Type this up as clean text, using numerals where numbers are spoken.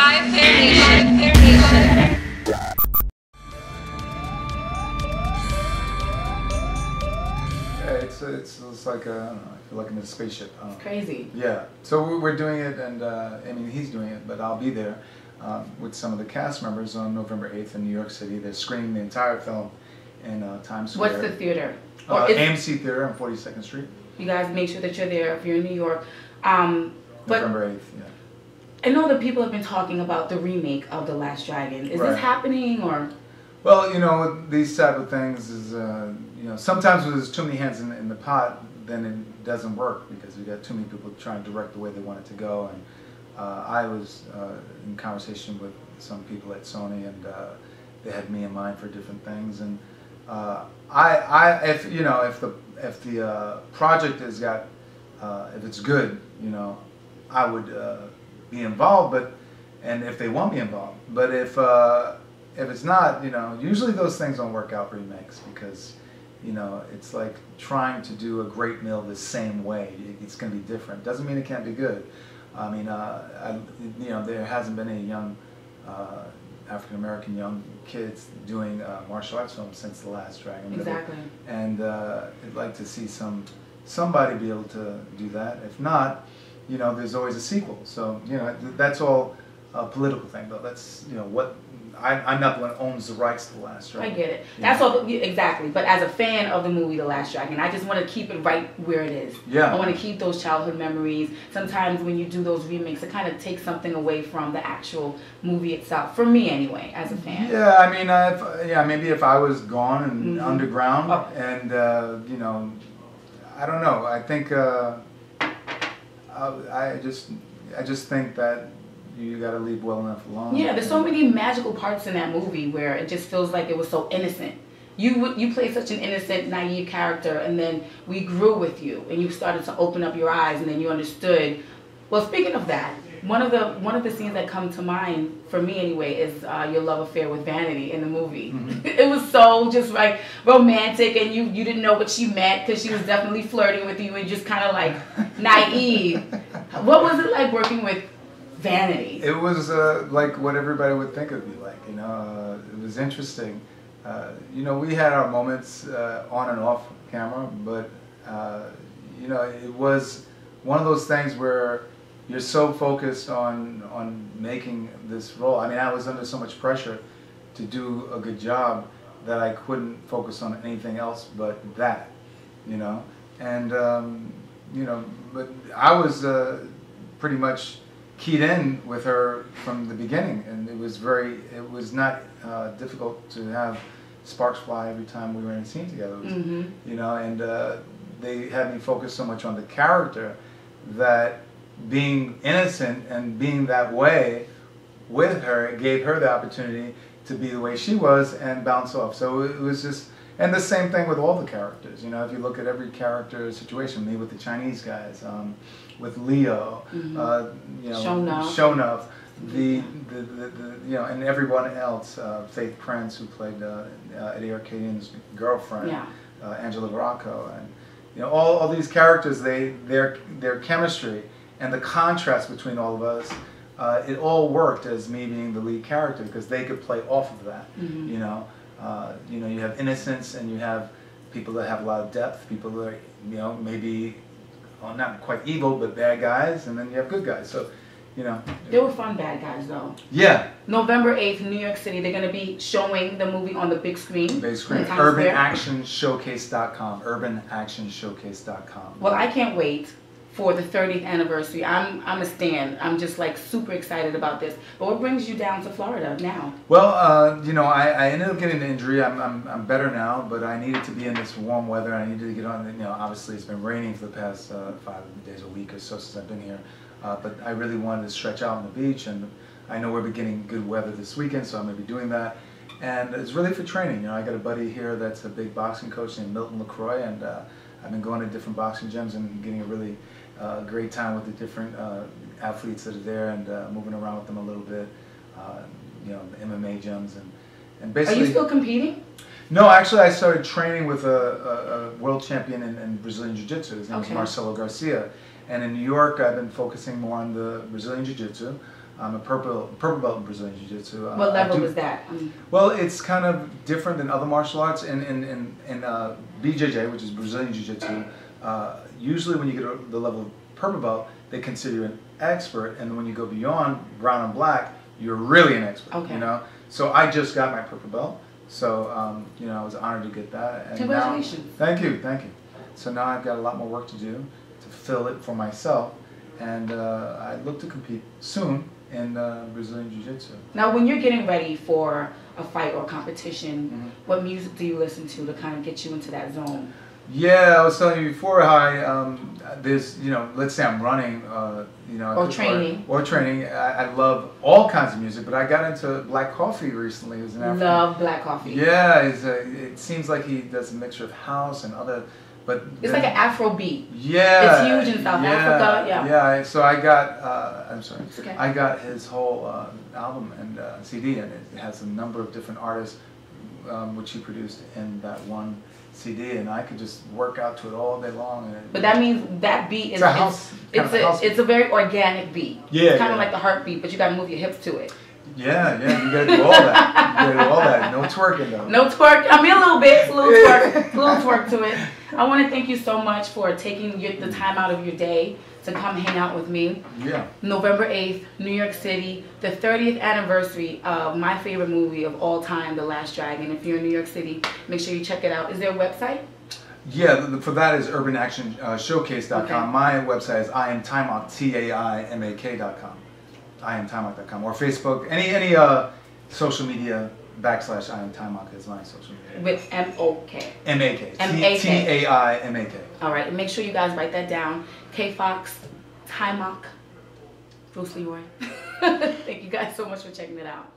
Pair Nation. It's like I don't know, I feel like I'm in a spaceship. It's crazy. Yeah. So we're doing it, and I mean he's doing it, but I'll be there with some of the cast members on November 8th in New York City. They're screening the entire film in Times Square. What's the theater? AMC Theater on 42nd Street. You guys make sure that you're there if you're in New York. November 8th. Yeah. I know that people have been talking about the remake of The Last Dragon. Is this happening or? Well, you know, these type of things is, you know, sometimes when there's too many hands in the pot, then it doesn't work because you got too many people trying to direct the way they want it to go. And I was in conversation with some people at Sony, and they had me in mind for different things. And if you know, if the project has got, if it's good, you know, I would be involved. And if they want me involved, but if it's not, you know, usually those things don't work out remakes because, you know, it's like trying to do a great meal the same way. It's going to be different. Doesn't mean it can't be good. I mean, you know, there hasn't been any young African American young kids doing martial arts films since The Last Dragon. Exactly. And I'd like to see somebody be able to do that. If not, you know, there's always a sequel. So, you know, that's all a political thing, though. That's, you know, what. I'm not the one who owns the rights to The Last Dragon. I get it. That's all, exactly. But as a fan of the movie The Last Dragon, I just want to keep it right where it is. Yeah. I want to keep those childhood memories. Sometimes when you do those remakes, it kind of takes something away from the actual movie itself. For me, anyway, as a fan. Yeah, I mean, yeah, maybe if I was gone and underground, and you know, I don't know. I think I just think that. You got to leave well enough alone. Yeah, there's so many magical parts in that movie where it just feels like it was so innocent. You played such an innocent, naive character, and then we grew with you, and you started to open up your eyes, and then you understood. Well, speaking of that, one of the scenes that come to mind for me anyway is your love affair with Vanity in the movie. It was so just like romantic, and you didn't know what she meant because she was definitely flirting with you and just kind of like naive. What was it like working with Vanity? It was like what everybody would think it would be like, you know. It was interesting. You know, we had our moments on and off camera, but you know, it was one of those things where you're so focused on making this role. I mean, I was under so much pressure to do a good job that I couldn't focus on anything else but that, you know. And you know, but I was pretty much keyed in with her from the beginning, and it was not difficult to have sparks fly every time we were in a scene together. It was, you know, and they had me focus so much on the character that being innocent and being that way with her, it gave her the opportunity to be the way she was and bounce off. So it was just, and the same thing with all the characters. You know, if you look at every character situation, me with the Chinese guys, with Leo, you know, Shonuff, the you know, and everyone else, Faith Prince, who played Eddie Arcadian's girlfriend, Angela Rocco, and you know, all these characters, their chemistry and the contrast between all of us, it all worked as me being the lead character because they could play off of that. You know, you have innocence and you have people that have a lot of depth, people that are, you know, maybe. Well, not quite evil, but bad guys, and then you have good guys. So, you know. They were fun bad guys, though. Yeah. November 8th, New York City. They're going to be showing the movie on the big screen. Big screen. UrbanActionShowcase.com. UrbanActionShowcase.com. Well, I can't wait for the 30th anniversary. I'm a stan. I'm just like super excited about this. But what brings you down to Florida now? Well, you know, I ended up getting an injury. I'm better now, but I needed to be in this warm weather. I needed to get on. You know, obviously it's been raining for the past 5 days a week or so since I've been here. But I really wanted to stretch out on the beach, and I know we're beginning good weather this weekend, so I'm going to be doing that. And it's really for training. You know, I got a buddy here that's a big boxing coach named Milton LaCroix, and I've been going to different boxing gyms and getting a really great time with the different athletes that are there, and moving around with them a little bit. You know, the MMA gyms and basically. Are you still competing? No, actually, I started training with a world champion in Brazilian Jiu-Jitsu. His name is Marcelo Garcia, And in New York, I've been focusing more on the Brazilian Jiu-Jitsu. I'm a purple belt in Brazilian Jiu-Jitsu. What level was that? Well, it's kind of different than other martial arts. In BJJ, which is Brazilian Jiu-Jitsu, usually when you get to the level of purple belt, they consider you an expert, and when you go beyond brown and black, you're really an expert. Okay. You know, so I just got my purple belt, so you know, I was honored to get that. And Congratulations! Now, thank you. So now I've got a lot more work to do to fill it for myself, and I look to compete soon in Brazilian Jiu-Jitsu. Now, when you're getting ready for a fight or competition, what music do you listen to kind of get you into that zone? Yeah, I was telling you before how there's, you know, let's say I'm running, you know, or training. I love all kinds of music, but I got into Black Coffee recently. It was an African. Love Black Coffee. Yeah, it seems like he does a mixture of house and other, but it's like an Afro beat. Yeah, it's huge in South Africa. Yeah. So I got, I'm sorry, okay. I got his whole album and CD, and it has a number of different artists, which he produced in that one CD, and I could just work out to it all day long. But that means that beat is it's a very organic beat. Yeah, it's kind of like the heartbeat, but you got to move your hips to it. Yeah, you gotta do all that. You gotta do all that. No twerking though. No twerk. I mean a little bit, a little twerk, a little twerk to it. I want to thank you so much for taking the time out of your day to come hang out with me. Yeah. November 8th, New York City, the 30th anniversary of my favorite movie of all time, The Last Dragon. If you're in New York City, make sure you check it out. Is there a website? Yeah, for that is urbanactionshowcase.com. Okay. My website is iamtaimak, TAIMAK.com. iamtaimak.com, or Facebook, any social media / iamtaimak is my social media. With M-O-K. M-A-K. M-A-K. T-A-I-M-A-K. All right, and make sure you guys write that down. K.Foxx, Taimak, Bruce Leroy. Thank you guys so much for checking it out.